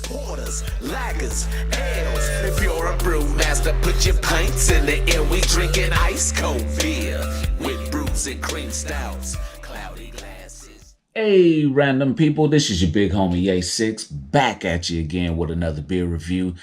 porters, lagers, ales. If you're a brewmaster, put your pints in the air. We drinking ice cold beer with brews and cream stouts, cloudy glasses. Hey, random people, this is your big homie A6 back at you again with another beer review.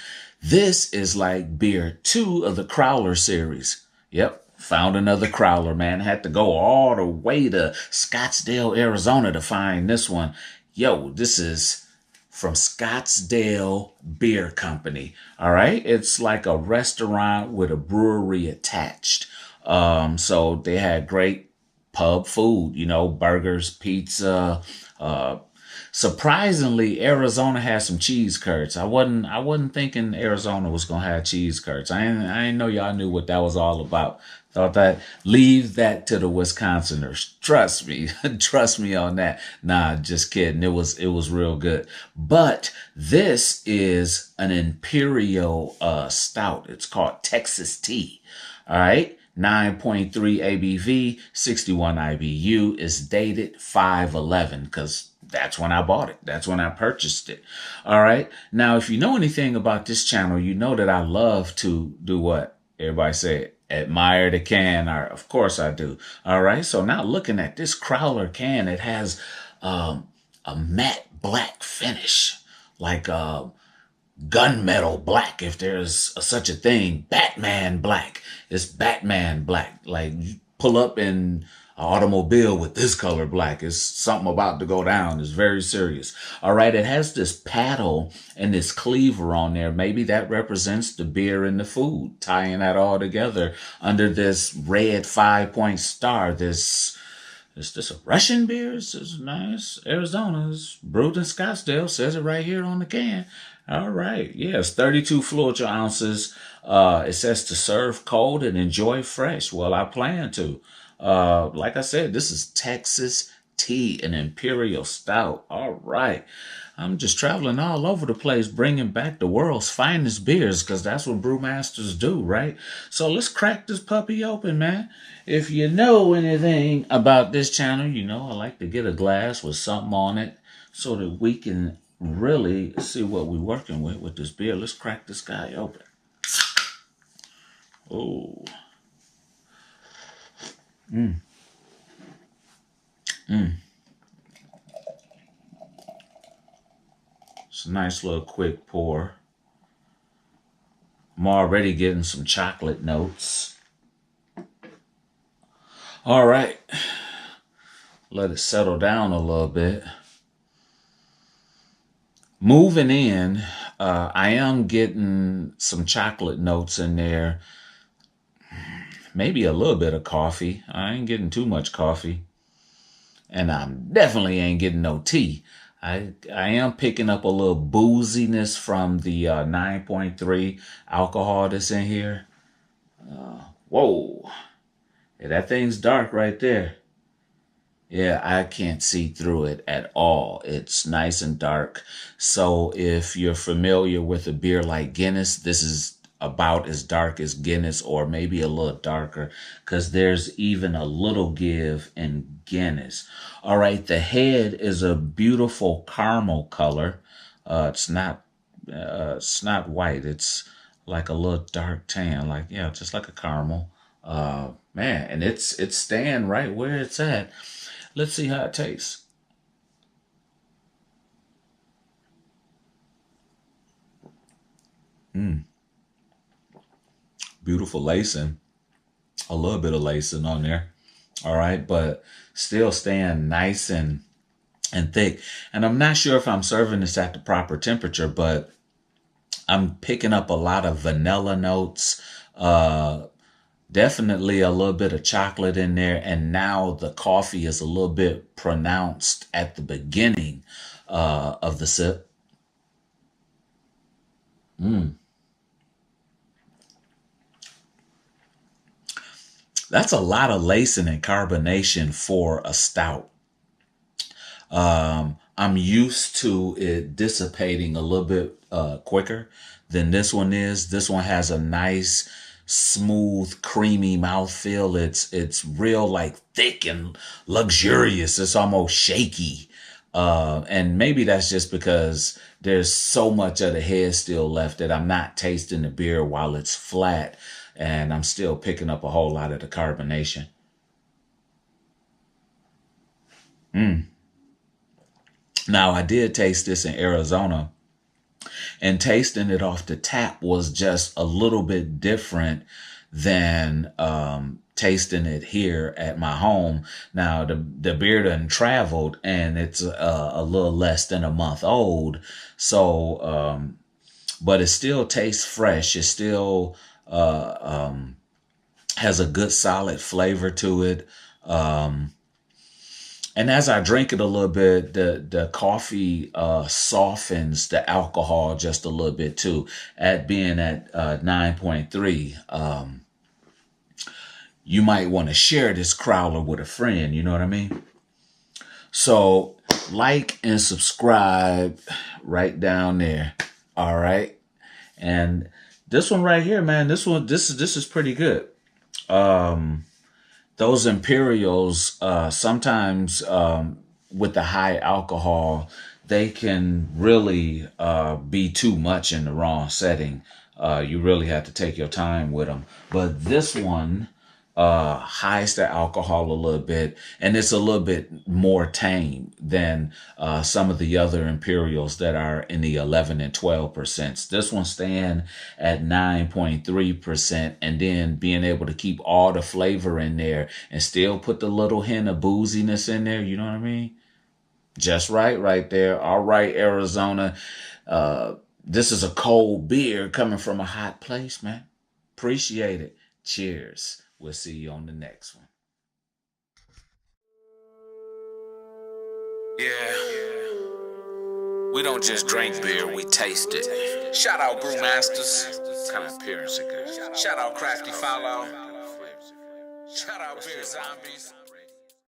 This is like beer 2 of the Crowler series. Yep, found another Crowler, man. Had to go all the way to Scottsdale, Arizona to find this one. Yo, this is from Scottsdale Beer Company. All right, it's like a restaurant with a brewery attached. So they had great pub food, you know, burgers, pizza. Surprisingly, Arizona has some cheese curds. I wasn't thinking Arizona was gonna have cheese curds. I didn't know y'all knew what that was all about. Thought that leave that to the Wisconsiners. Trust me, trust me on that. Nah, just kidding. It was real good. But this is an Imperial Stout. It's called Texas Tea. All right. 9.3 ABV, 61 IBU, is dated 5/11 because that's when I bought it. That's when I purchased it. All right. Now, if you know anything about this channel, you know that I love to do what? Everybody say, admire the can. Or, of course I do. All right. So now looking at this Crowler can, it has a matte black finish, like gunmetal black, if there's such a thing. Batman black. It's Batman black. Like, you pull up in an automobile with this color black. It's something about to go down. It's very serious. All right. It has this paddle and this cleaver on there. Maybe that represents the beer and the food, tying that all together under this red 5-point star. Is this a Russian beer? This is nice. Arizona's brewed in Scottsdale. Says it right here on the can. All right. Yes, 32 fluid ounces. It says to serve cold and enjoy fresh. Well, I plan to. Like I said, this is Texas Tea, an Imperial Stout. All right. I'm just traveling all over the place, bringing back the world's finest beers, because that's what Brewmasters do, right? So let's crack this puppy open, man. If you know anything about this channel, you know I like to get a glass with something on it so that we can really see what we're working with this beer. Let's crack this guy open. Oh. It's a nice little quick pour. I'm already getting some chocolate notes. All right. Let it settle down a little bit. Moving in, I am getting some chocolate notes in there. Maybe a little bit of coffee. I ain't getting too much coffee. And I definitely ain't getting no tea. I am picking up a little booziness from the 9.3 alcohol that's in here. Whoa. Yeah, that thing's dark right there. Yeah, I can't see through it at all. It's nice and dark. So if you're familiar with a beer like Guinness, this is about as dark as Guinness, or maybe a little darker, because there's even a little give in Guinness. All right, the head is a beautiful caramel color. It's not white. It's like a little dark tan, like, yeah, just like a caramel. Man, and it's staying right where it's at. Let's see how it tastes. Beautiful lacing. A little bit of lacing on there. All right, but still staying nice and thick. And I'm not sure if I'm serving this at the proper temperature, but I'm picking up a lot of vanilla notes. Definitely a little bit of chocolate in there. And now the coffee is a little bit pronounced at the beginning of the sip. That's a lot of lacing and carbonation for a stout. I'm used to it dissipating a little bit quicker than this one is. This one has a nice, smooth, creamy mouthfeel. It's real, like, thick and luxurious. It's almost shaky. And maybe that's just because there's so much of the head still left that I'm not tasting the beer while it's flat, and I'm still picking up a whole lot of the carbonation. Now, I did taste this in Arizona, and tasting it off the tap was just a little bit different than tasting it here at my home. Now, the beer done traveled, and it's a little less than a month old. So, but it still tastes fresh. It still has a good solid flavor to it. And as I drink it a little bit, the coffee softens the alcohol just a little bit too. At being at 9.3, you might want to share this crowler with a friend. You know what I mean? So like and subscribe right down there. All right. And this one right here, man, this is pretty good. Those Imperials, sometimes with the high alcohol, they can really be too much in the wrong setting. You really have to take your time with them. But this one hides the alcohol a little bit, and it's a little bit more tame than some of the other Imperials that are in the 11 and 12%. This one's staying at 9.3%, and then being able to keep all the flavor in there and still put the little hint of booziness in there. You know what I mean? Just right there. All right, Arizona. This is a cold beer coming from a hot place, man. Appreciate it. Cheers. We'll see you on the next one. Yeah. We don't just drink beer, we taste it. Shout out Brewmasterz. Kind of appearance it good. Shout out Crafty Follow. Shout out Beer Zombies.